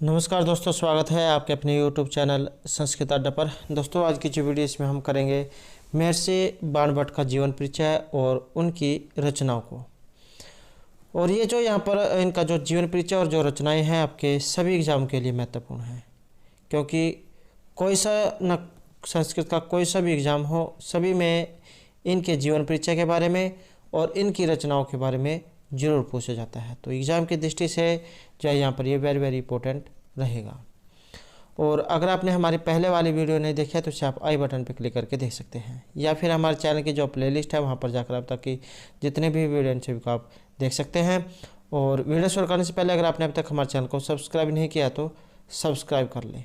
नमस्कार दोस्तों, स्वागत है आपके अपने YouTube चैनल संस्कृत अड्डा पर। दोस्तों, आज की जो वीडियो इसमें हम करेंगे महर्षि बाणभट्ट का जीवन परिचय और उनकी रचनाओं को। और ये जो यहाँ पर इनका जो जीवन परिचय और जो रचनाएं हैं आपके सभी एग्जाम के लिए महत्वपूर्ण है, क्योंकि कोई सा न संस्कृत का कोई सा भी एग्ज़ाम हो, सभी में इनके जीवन परिचय के बारे में और इनकी रचनाओं के बारे में ज़रूर पूछा जाता है। तो एग्ज़ाम की दृष्टि से जो है यहाँ पर ये वेरी इंपॉर्टेंट रहेगा। और अगर आपने हमारी पहले वाली वीडियो नहीं देखी है तो उसे आप आई बटन पर क्लिक करके देख सकते हैं, या फिर हमारे चैनल की जो प्लेलिस्ट है वहाँ पर जाकर आप ताकि जितने भी वीडियो सभी को आप देख सकते हैं। और वीडियो शुरू करने से पहले अगर आपने अभी तक हमारे चैनल को सब्सक्राइब नहीं किया तो सब्सक्राइब कर लें।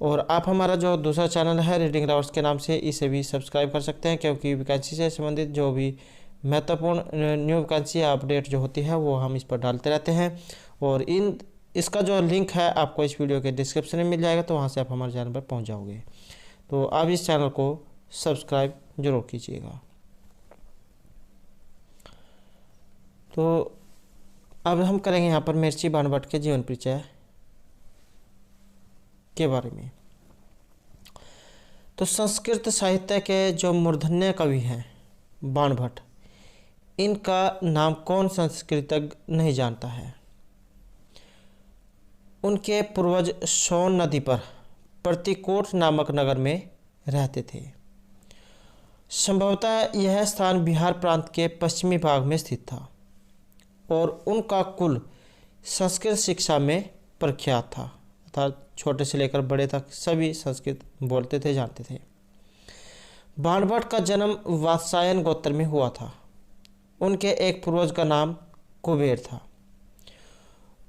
और आप हमारा जो दूसरा चैनल है रीडिंग रावर्स के नाम से, इसे भी सब्सक्राइब कर सकते हैं, क्योंकि वैकेंसी से संबंधित जो भी महत्वपूर्ण न्यू वैकेंसी अपडेट जो होती है वो हम इस पर डालते रहते हैं। और इसका जो लिंक है आपको इस वीडियो के डिस्क्रिप्शन में मिल जाएगा, तो वहाँ से आप हमारे चैनल पर पहुँच जाओगे। तो आप इस चैनल को सब्सक्राइब जरूर कीजिएगा। तो अब हम करेंगे यहाँ पर महर्षि बाणभट्ट के जीवन परिचय के बारे में। तो संस्कृत साहित्य के जो मूर्धन्य कवि हैं बाणभट्ट, इनका नाम कौन संस्कृतज्ञ नहीं जानता है। उनके पूर्वज सोन नदी पर प्रतिकोट नामक नगर में रहते थे। संभवतः यह स्थान बिहार प्रांत के पश्चिमी भाग में स्थित था और उनका कुल संस्कृत शिक्षा में प्रख्यात था, अर्थात छोटे से लेकर बड़े तक सभी संस्कृत बोलते थे, जानते थे। बाणभट्ट का जन्म वात्सायन गोत्र में हुआ था। उनके एक पूर्वज का नाम कुबेर था।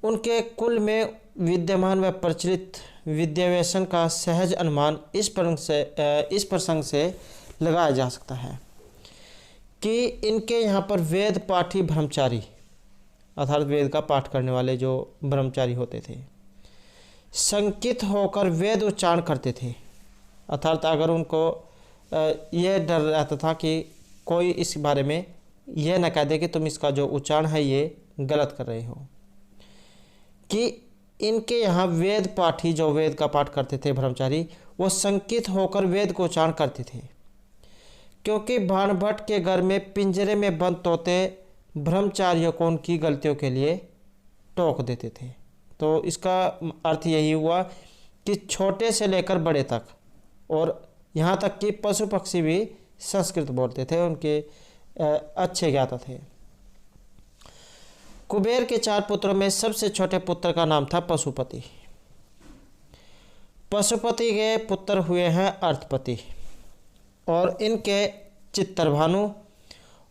उनके कुल में विद्यमान व प्रचलित विद्याव्यसन का सहज अनुमान इस प्रसंग से लगाया जा सकता है कि इनके यहाँ पर वेद पाठी ब्रह्मचारी, अर्थात वेद का पाठ करने वाले जो ब्रह्मचारी होते थे, शंकित होकर वेद उच्चारण करते थे। अर्थात अगर उनको यह डर रहता था कि कोई इस बारे में यह न कह दे कि तुम इसका जो उच्चारण है ये गलत कर रहे हो, कि इनके यहाँ वेद पाठी जो वेद का पाठ करते थे ब्रह्मचारी, वो शंकित होकर वेद को उच्चारण करते थे, क्योंकि बाणभट्ट के घर में पिंजरे में बंद तोते ब्रह्मचारियों को उनकी गलतियों के लिए टोक देते थे। तो इसका अर्थ यही हुआ कि छोटे से लेकर बड़े तक, और यहाँ तक कि पशु पक्षी भी संस्कृत बोलते थे, उनके अच्छे ज्ञाता थे। कुबेर के 4 पुत्रों में सबसे छोटे पुत्र का नाम था पशुपति। पशुपति के पुत्र हुए हैं अर्थपति और इनके चित्तरभानु,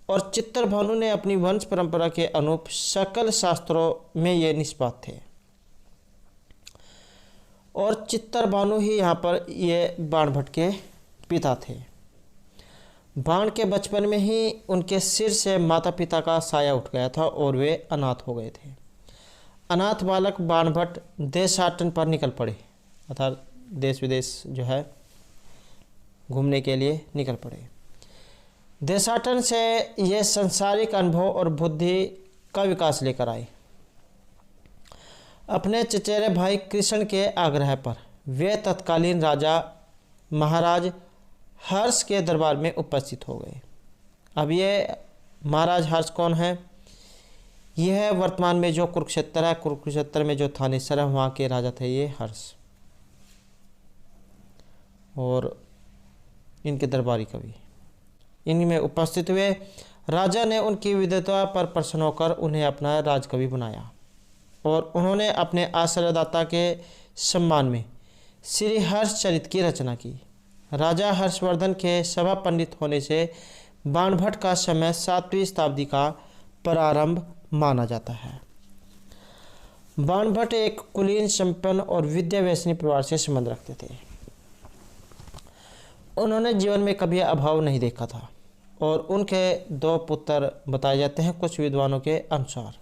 और चित्तरभानु ने अपनी वंश परंपरा के अनुरूप सकल शास्त्रों में ये निष्पात थे। और चित्तरभानु ही यहाँ पर ये बाणभट्ट के पिता थे। बाण के बचपन में ही उनके सिर से माता पिता का साया उठ गया था और वे अनाथ हो गए थे। अनाथ बालक बाणभट्ट देशाटन पर निकल पड़े, अर्थात देश विदेश जो है घूमने के लिए निकल पड़े। देशाटन से ये संसारिक अनुभव और बुद्धि का विकास लेकर आए। अपने चचेरे भाई कृष्ण के आग्रह पर वे तत्कालीन राजा महाराज हर्ष के दरबार में उपस्थित हो गए। अब ये महाराज हर्ष कौन है? यह है वर्तमान में जो कुरुक्षेत्र है, कुरुक्षेत्र में जो थानेसर है वहाँ के राजा थे ये हर्ष, और इनके दरबारी कवि इनमें उपस्थित हुए। राजा ने उनकी विद्वता पर प्रसन्न होकर उन्हें अपना राजकवि बनाया और उन्होंने अपने आश्रयदाता के सम्मान में श्री हर्षचरित की रचना की। राजा हर्षवर्धन के सभा पंडित होने से बाणभट्ट का समय 7वीं शताब्दी का प्रारंभ माना जाता है। बाणभट्ट एक कुलीन संपन्न और विद्याव्यसनी परिवार से संबंध रखते थे। उन्होंने जीवन में कभी अभाव नहीं देखा था और उनके 2 पुत्र बताए जाते हैं कुछ विद्वानों के अनुसार।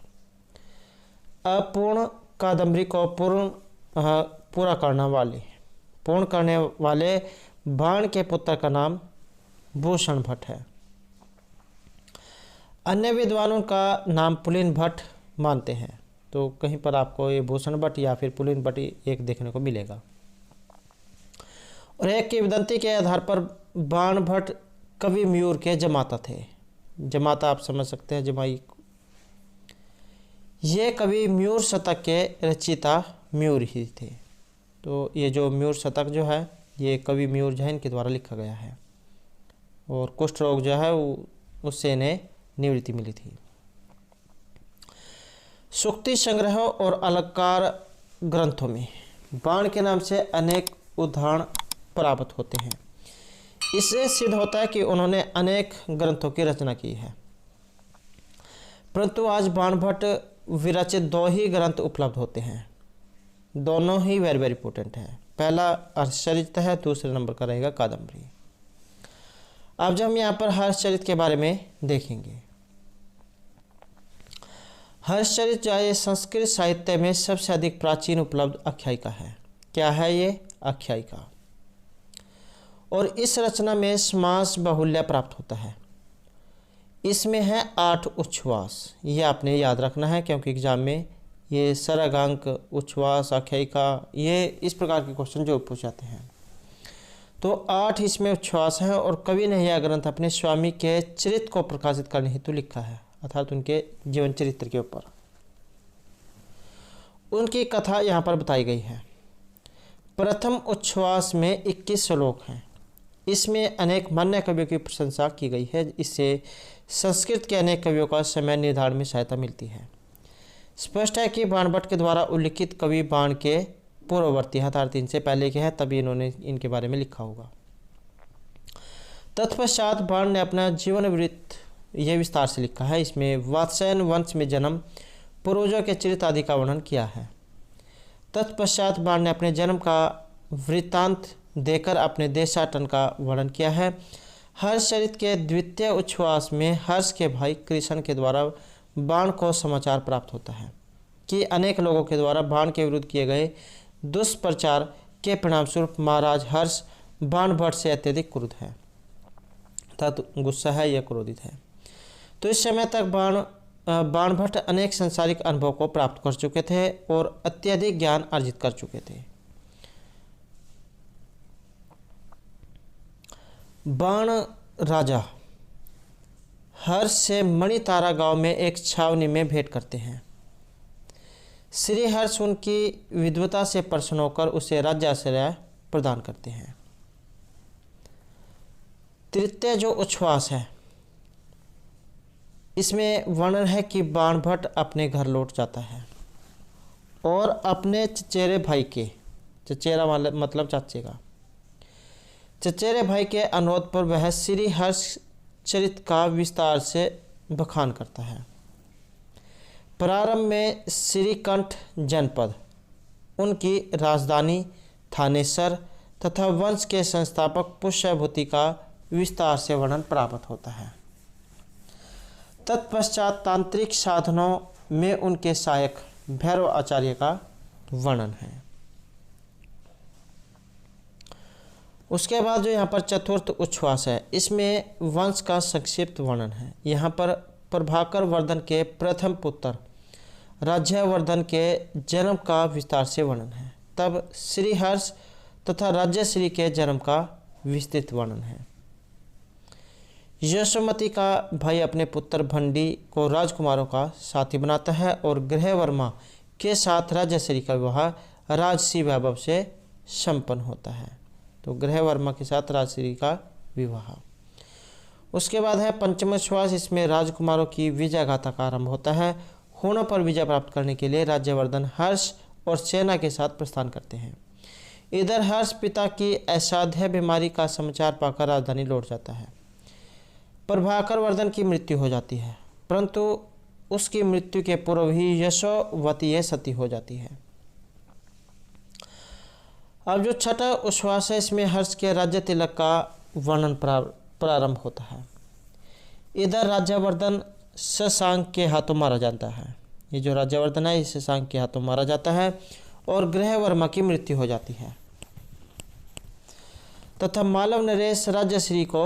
अपूर्ण कादम्बरी को पूर्ण करने वाले बाण के पुत्र का नाम भूषण भट्ट है। अन्य विद्वानों का नाम पुलिन भट्ट मानते हैं। तो कहीं पर आपको ये भूषण भट्ट या फिर पुलिन भट्ट एक देखने को मिलेगा। और एक किंवदंती के आधार पर बाण भट्ट कवि मयूर के जमाता थे। जमाता आप समझ सकते हैं, जमाई। ये कवि मयूर शतक के रचयिता मयूर ही थे। तो ये जो मयूर शतक जो है ये कवि मयूर जैन के द्वारा लिखा गया है। और कुष्ठ रोग जो है उससे इन्हें निवृत्ति मिली थी। सूक्ति संग्रह और अलंकार ग्रंथों में बाण के नाम से अनेक उदाहरण प्राप्त होते हैं। इससे सिद्ध होता है कि उन्होंने अनेक ग्रंथों की रचना की है। परंतु आज बाण भट्ट विरचित 2 ही ग्रंथ उपलब्ध होते हैं। दोनों ही वेरी वेरी इंपॉर्टेंट है। पहला हर्षचरित है, दूसरे नंबर का रहेगा कादम्बरी। अब जब हम यहाँ पर हर्षचरित के बारे में देखेंगे। हर्षचरित जो है संस्कृत साहित्य में सबसे अधिक प्राचीन उपलब्ध आख्यायिका है। क्या है ये? आख्यायिका। और इस रचना में समास बाहुल्य प्राप्त होता है। इसमें है 8 उच्छ्वास। ये आपने याद रखना है क्योंकि एग्जाम में ये सरगांक, उच्छ्वास, आख्यायिका, ये इस प्रकार के क्वेश्चन जो पूछ जाते हैं। तो 8 इसमें उच्छ्वास हैं और कवि ने यह ग्रंथ अपने स्वामी के चरित्र को प्रकाशित करने हेतु लिखा है, अर्थात उनके जीवन चरित्र के ऊपर। उनकी कथा यहाँ पर बताई गई है। प्रथम उच्छ्वास में 21 श्लोक हैं। इसमें अनेक मान्य कवियों की प्रशंसा की गई है। इससे संस्कृत के अनेक कवियों का समय निर्धारण में सहायता मिलती है। स्पष्ट है कि बाण भट्ट के द्वारा उल्लिखित कवि बाण के पूर्ववर्ती हैं, अर्थात इनसे पहले के हैं, तभी इन्होंने इनके बारे में लिखा होगा। तत्पश्चात बाण ने अपना जीवन वृत्त यह विस्तार से लिखा है। इसमें वात्स्यायन वंश में जन्म, पूर्वजों के चरित्र आदि का वर्णन किया है। तत्पश्चात बाण ने अपने जन्म का वृत्तांत देकर अपने देशाटन का वर्णन किया है। हर्षचरित के द्वितीय उच्छ्वास में हर्ष के भाई कृष्ण के द्वारा बाण को समाचार प्राप्त होता है कि अनेक लोगों के द्वारा बाण के विरुद्ध किए गए दुष्प्रचार के परिणामस्वरूप महाराज हर्ष बाण भट्ट से अत्यधिक क्रुद्ध है, अर्थात गुस्सा है या क्रोधित है। तो इस समय तक बाण भट्ट अनेक सांसारिक अनुभव को प्राप्त कर चुके थे और अत्यधिक ज्ञान अर्जित कर चुके थे। बाण राजा हर्ष से मणितारा गांव में एक छावनी में भेंट करते हैं। श्री हर्ष उनकी विद्वता से प्रसन्न होकर उसे राज्याश्रय प्रदान करते हैं। तृतीय जो उच्छ्वास है इसमें वर्णन है कि बाण भट्ट अपने घर लौट जाता है और अपने चचेरे भाई के, चचेरा मतलब चाचे का, चचेरे भाई के अनुरोध पर वह श्री हर्ष चरित का विस्तार से बखान करता है। प्रारंभ में श्रीकंठ जनपद, उनकी राजधानी थानेसर तथा वंश के संस्थापक पुष्यभूति का विस्तार से वर्णन प्राप्त होता है। तत्पश्चात तांत्रिक साधनों में उनके सहायक भैरव आचार्य का वर्णन है। उसके बाद जो यहाँ पर चतुर्थ उच्छ्वास है इसमें वंश का संक्षिप्त वर्णन है। यहाँ पर प्रभाकर वर्धन के प्रथम पुत्र राज्यवर्धन के जन्म का विस्तार से वर्णन है। तब श्री हर्ष तथा राज्यश्री के जन्म का विस्तृत वर्णन है। यशोमती का भाई अपने पुत्र भंडी को राजकुमारों का साथी बनाता है और गृहवर्मा के साथ राज्यश्री का विवाह राजसी वैभव से संपन्न होता है। तो गृहवर्मा के साथ राजश्री का विवाह। उसके बाद है पंचम उच्छ्वास। इसमें राजकुमारों की विजय गाथा का आरंभ होता है। होनों पर विजय प्राप्त करने के लिए राज्यवर्धन हर्ष और सेना के साथ प्रस्थान करते हैं। इधर हर्ष पिता की असाध्य बीमारी का समाचार पाकर राजधानी लौट जाता है। प्रभाकर वर्धन की मृत्यु हो जाती है, परंतु उसकी मृत्यु के पूर्व ही यशोवती सती हो जाती है। अब जो छठा उच्छ्वास है इसमें हर्ष के राज्य तिलक का वर्णन प्रारंभ होता है। इधर राज्यवर्धन शशांक के हाथों मारा जाता है। ये जो राज्यवर्धन है इस शशांक के हाथों मारा जाता है और गृहवर्मा की मृत्यु हो जाती है तथा मालव नरेश राज्यश्री को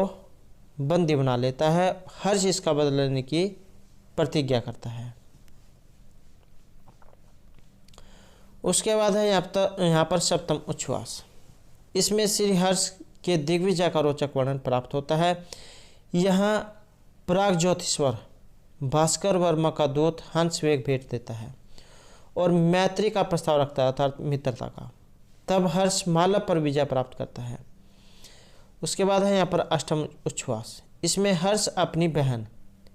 बंदी बना लेता है। हर्ष इसका बदला लेने की प्रतिज्ञा करता है। उसके बाद है यहाँ पर सप्तम उच्छ्वास। इसमें श्री हर्ष के दिग्विजय का रोचक वर्णन प्राप्त होता है। यहाँ प्रागज्योतिश्वर भास्कर वर्मा का दूत हंस वेग भेंट देता है और मैत्री का प्रस्ताव रखता है, अर्थात मित्रता का। तब हर्ष मालव पर विजय प्राप्त करता है। उसके बाद है यहाँ पर अष्टम उच्छ्वास। इसमें हर्ष अपनी बहन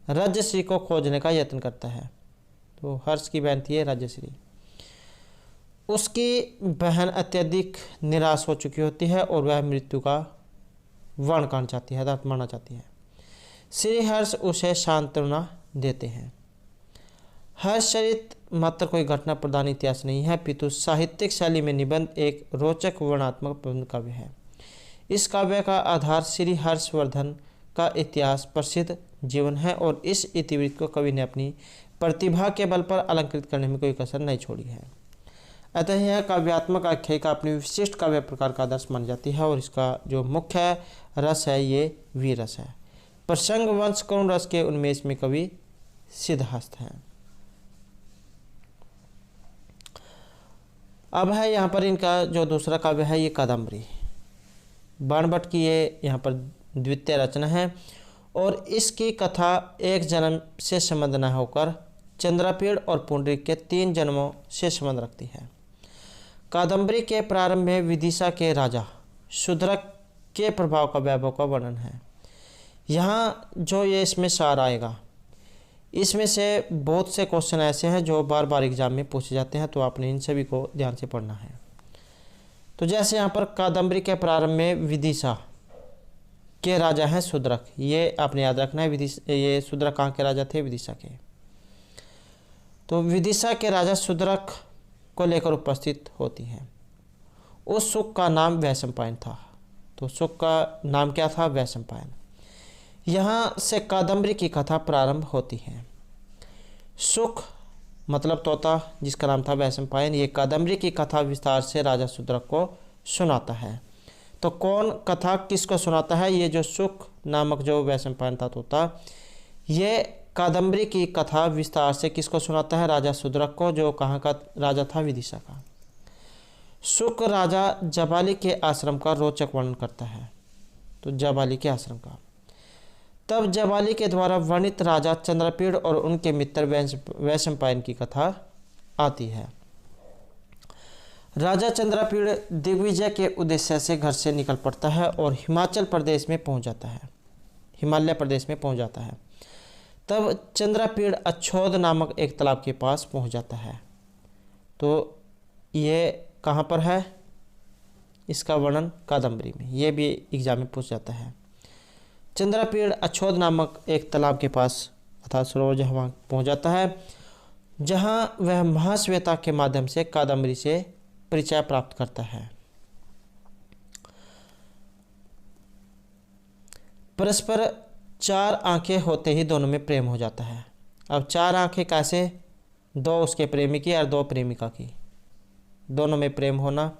राज्यश्री को खोजने का यत्न करता है। तो हर्ष की बहन थी है राज्यश्री। उसकी बहन अत्यधिक निराश हो चुकी होती है और वह मृत्यु का वर्ण करना चाहती है, अर्थात मरना चाहती है। श्री हर्ष उसे सांत्वना देते हैं। हर्षचरित मात्र कोई घटना प्रधान इतिहास नहीं है, पितु साहित्यिक शैली में निबंध एक रोचक वर्णनात्मक प्रबंध काव्य है। इस काव्य का आधार श्री हर्षवर्धन का इतिहास प्रसिद्ध जीवन है और इस इतिवृत्त को कवि ने अपनी प्रतिभा के बल पर अलंकृत करने में कोई कसर नहीं छोड़ी है। अतः यह काव्यात्मक आख्यायिका अपनी विशिष्ट काव्य प्रकार का आदर्श मानी जाती है और इसका जो मुख्य रस है ये वीर रस है। प्रसंग वंश करुण रस के उन्मेष में कवि सिद्धहस्त हैं। अब है यहाँ पर इनका जो दूसरा काव्य है ये कादम्बरी। बाणभट्ट की ये यहाँ पर द्वितीय रचना है और इसकी कथा एक जन्म से संबंध न होकर चंद्रापीड़ और पुंडरीक के 3 जन्मों से संबंध रखती है। कादम्बरी के प्रारंभ में विदिशा के राजा शूद्रक के प्रभाव का वैभव का वर्णन है। यहाँ जो ये इसमें सार आएगा, इसमें से बहुत से क्वेश्चन ऐसे हैं जो बार बार एग्जाम में पूछे जाते हैं, तो आपने इन सभी को ध्यान से पढ़ना है। तो जैसे यहाँ पर कादम्बरी के प्रारंभ में विदिशा के राजा हैं शूद्रक, ये आपने याद रखना है। ये शूद्रक कहाँ के राजा थे? विदिशा के। तो विदिशा के राजा शूद्रक को लेकर उपस्थित होती हैं। उस सुख का नाम वैशंपायन था। तो सुख का नाम क्या था? वैशंपायन। यहाँ से कादम्बरी की कथा प्रारंभ होती है। सुख मतलब तोता, जिसका नाम था वैशंपायन, ये कादम्बरी की कथा विस्तार से राजा शूद्रक को सुनाता है। तो कौन कथा किसको सुनाता है? ये जो सुख नामक जो वैशंपायन था तोता, ये कादम्बरी की कथा विस्तार से किसको सुनाता है? राजा शूद्रक को, जो कहाँ का राजा था? विदिशा का। सुख राजा जबाली के आश्रम का रोचक वर्णन करता है। तो जबाली के आश्रम का। तब जबाली के द्वारा वर्णित राजा चंद्रपीड़ और उनके मित्र वैशंपायन की कथा आती है। राजा चंद्रपीड़ दिग्विजय के उद्देश्य से घर से निकल पड़ता है और हिमाचल प्रदेश में पहुंच जाता है, हिमालय प्रदेश में पहुंच जाता है। तब चंद्रपीड़ अच्छोद नामक एक तालाब के पास पहुंच जाता है। तो ये कहाँ पर है? इसका वर्णन कादम्बरी में, ये भी एग्जाम में पूछ जाता है। चंद्रपीड़ अच्छोद नामक एक तालाब के पास अर्थात सरोवर जहाँ पहुँच जाता है, जहाँ वह महाश्वेता के माध्यम से कादम्बरी से परिचय प्राप्त करता है। परस्पर 4 आंखें होते ही दोनों में प्रेम हो जाता है। अब 4 आंखें कैसे? 2 उसके प्रेमी की और 2 प्रेमिका की, दोनों में प्रेम होना,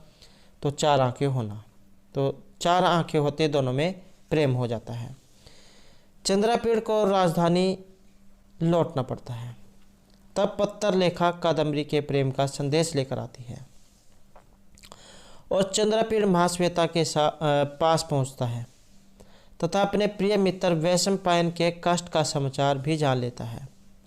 तो 4 आंखें होना। तो 4 आंखें होते दोनों में प्रेम हो जाता है। चंद्रपीड़ को राजधानी लौटना पड़ता है। तब पत्थर लेखा कादम्बरी के प्रेम का संदेश लेकर आती है और चंद्रपीड़ महाश्वेता के पास पहुंचता है तथा अपने प्रिय मित्र वैशंपायन के कष्ट का समाचार भी जान लेता है।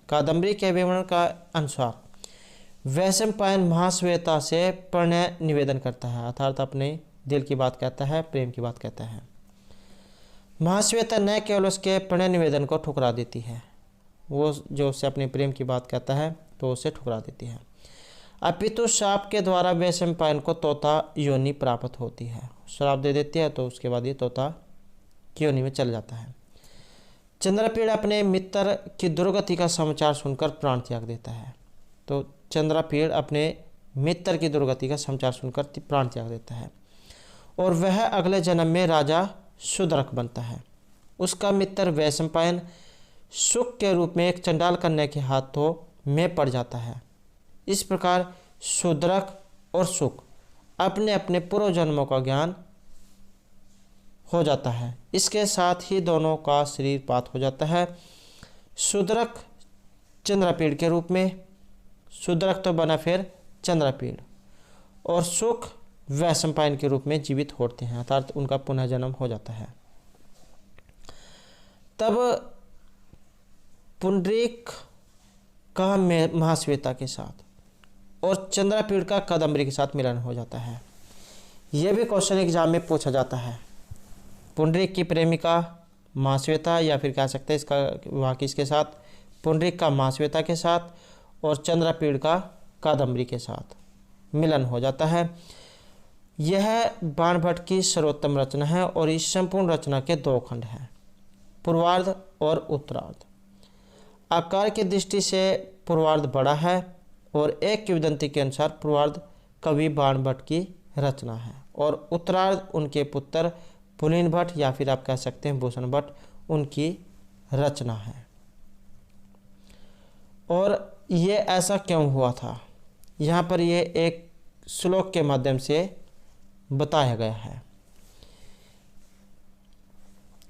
कादम्बरी के विवरण का अनुसार वैशंपायन महाश्वेता से प्रणय निवेदन करता है, अर्थात अपने दिल की बात कहता है, प्रेम की बात कहता है। महाश्वेता न केवल उसके प्रणय निवेदन को ठुकरा देती है, वो जो उससे अपने प्रेम की बात कहता है तो उसे ठुकरा देती है, अपितु श्राप के द्वारा वैशंपायन को तोता योनि प्राप्त होती है। श्राप दे देती है तो उसके बाद ये तोता की योनि में चल जाता है। चंद्रपीड़ अपने मित्र की दुर्गति का समाचार सुनकर प्राण त्याग देता है। तो चंद्रपीड़ अपने मित्र की दुर्गति का समाचार सुनकर प्राण त्याग देता है और वह अगले जन्म में राजा शूद्रक बनता है। उसका मित्र वैशंपायन सुख के रूप में एक चंडाल कन्या के हाथों में पड़ जाता है। इस प्रकार शूद्रक और सुख अपने अपने पूर्व जन्मों का ज्ञान हो जाता है। इसके साथ ही दोनों का शरीर पात हो जाता है। शूद्रक चंद्रपीड़ के रूप में, शूद्रक तो बना फिर चंद्रपीड़, और सुख वैशंपायन के रूप में जीवित होते हैं, अर्थात उनका पुनः जन्म हो जाता है। तब पुंडरीक का महाश्वेता के साथ और चंद्रापीड़ का कादम्बरी के साथ मिलन हो जाता है। यह भी क्वेश्चन एग्जाम में पूछा जाता है। पुंडरीक की प्रेमिका महाश्वेता, या फिर कह सकते हैं इसका विवाह किसके साथ, पुंडरीक का महाश्वेता के साथ और चंद्रापीड़ का कादम्बरी के साथ मिलन हो जाता है। यह बाणभट्ट की सर्वोत्तम रचना है और इस संपूर्ण रचना के 2 खंड हैं, पूर्वार्ध और उत्तरार्ध। आकार की दृष्टि से पूर्वार्ध बड़ा है और एक किंवदंती के अनुसार पूर्वार्ध कवि बाणभट्ट की रचना है और उत्तरार्ध उनके पुत्र पुलिन भट्ट या फिर आप कह सकते हैं भूषण भट्ट उनकी रचना है। और ये ऐसा क्यों हुआ था, यहाँ पर ये एक श्लोक के माध्यम से बताया गया है।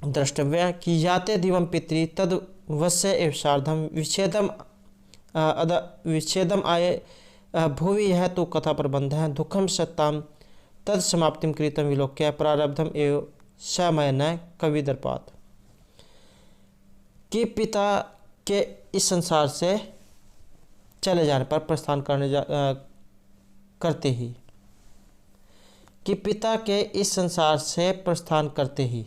द्रष्टव्य कि याते दिवम पितृ तद वश्य एव सार्धम विच्छेदम आये भुवि यह तो कथा प्रबंध है दुखम सत्ताम तद समाप्तिम कृतम विलोक्य प्रारब्धम एव समय न कवि दर्पात। कि पिता के इस संसार से चले जाने पर प्रस्थान करते ही कि पिता के इस संसार से प्रस्थान करते ही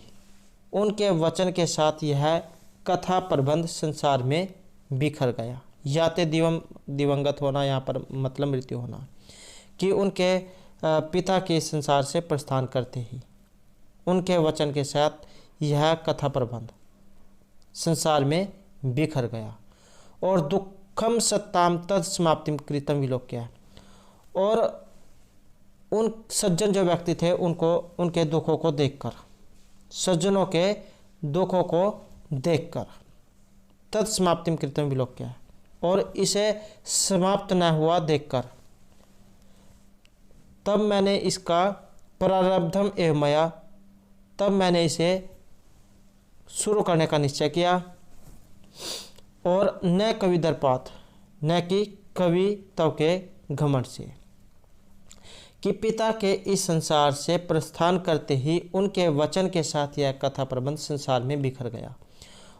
उनके वचन के साथ यह कथा प्रबंध संसार में बिखर गया। याते दिवंगत होना, यहाँ पर मतलब मृत्यु होना, कि उनके पिता के संसार से प्रस्थान करते ही उनके वचन के साथ यह कथा प्रबंध संसार में बिखर गया और दुखम सत्ताम तद समाप्तिम कृतम विलोक्य। और उन सज्जन जो व्यक्ति थे उनको उनके दुखों को देखकर, सज्जनों के दुखों को देखकर तद समाप्तिम कृतम विलोक्य, और इसे समाप्त न हुआ देखकर तब मैंने इसका प्रारब्धम एवं मया, तब मैंने इसे शुरू करने का निश्चय किया। और न कवि दर्पात, न कि कवि तव के घमंड से, कि पिता के इस संसार से प्रस्थान करते ही उनके वचन के साथ यह कथा प्रबंध संसार में बिखर गया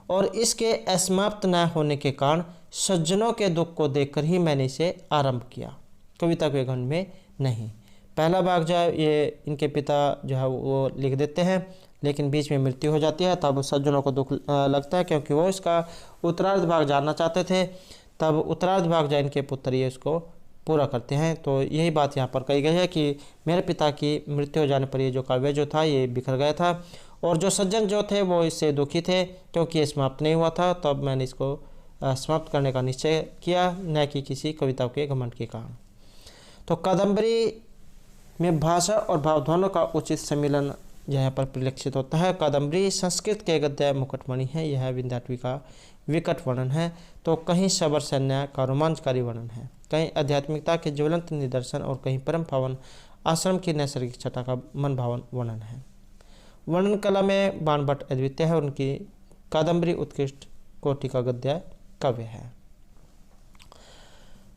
और इसके असमाप्त न होने के कारण सज्जनों के दुख को देखकर ही मैंने इसे आरंभ किया, कविता के घमंड में नहीं। पहला भाग जो है ये इनके पिता जो है वो लिख देते हैं, लेकिन बीच में मृत्यु हो जाती है, तब सज्जनों को दुख लगता है क्योंकि वो इसका उत्तरार्ध भाग जानना चाहते थे। तब उत्तरार्ध भाग जो इनके पुत्र ये इसको पूरा करते हैं। तो यही बात यहाँ पर कही गई है कि मेरे पिता की मृत्यु हो जाने पर ये जो काव्य जो था ये बिखर गया था और जो सज्जन जो थे वो इससे दुखी थे क्योंकि ये समाप्त नहीं हुआ था। तब मैंने इसको समाप्त करने का निश्चय किया, न कि किसी कविता के घमंड के कारण। तो कादम्बरी में भाषा और भाव दोनों का उचित सम्मिलन यहाँ पर परिलक्षित होता है। कादम्बरी संस्कृत के गद्य मुकुटमणि है, यह विंध्याटवी का विकट वर्णन है। तो कहीं सबर सैन्य का रोमांचकारी वर्णन है, कहीं आध्यात्मिकता के ज्वलंत निदर्शन और कहीं परम पावन आश्रम की नैसर्गिक छटा का मन भावन वर्णन है। वर्णन कला में बाणभट्ट अद्वितीय है, उनकी कादम्बरी उत्कृष्ट कोटि का गद्य काव्य है।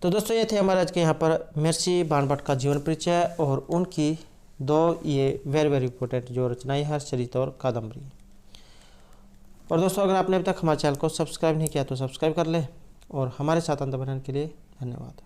तो दोस्तों ये थे हमारे आज के यहाँ पर महर्षि बाणभट्ट का जीवन परिचय और उनकी 2 ये वेरी इंपॉर्टेंट जो रचनाएं हैं, हर्षचरित और कादम्बरी। और दोस्तों अगर आपने अभी तक हमारे चैनल को सब्सक्राइब नहीं किया तो सब्सक्राइब कर लें और हमारे साथ अंत बनाने के लिए धन्यवाद।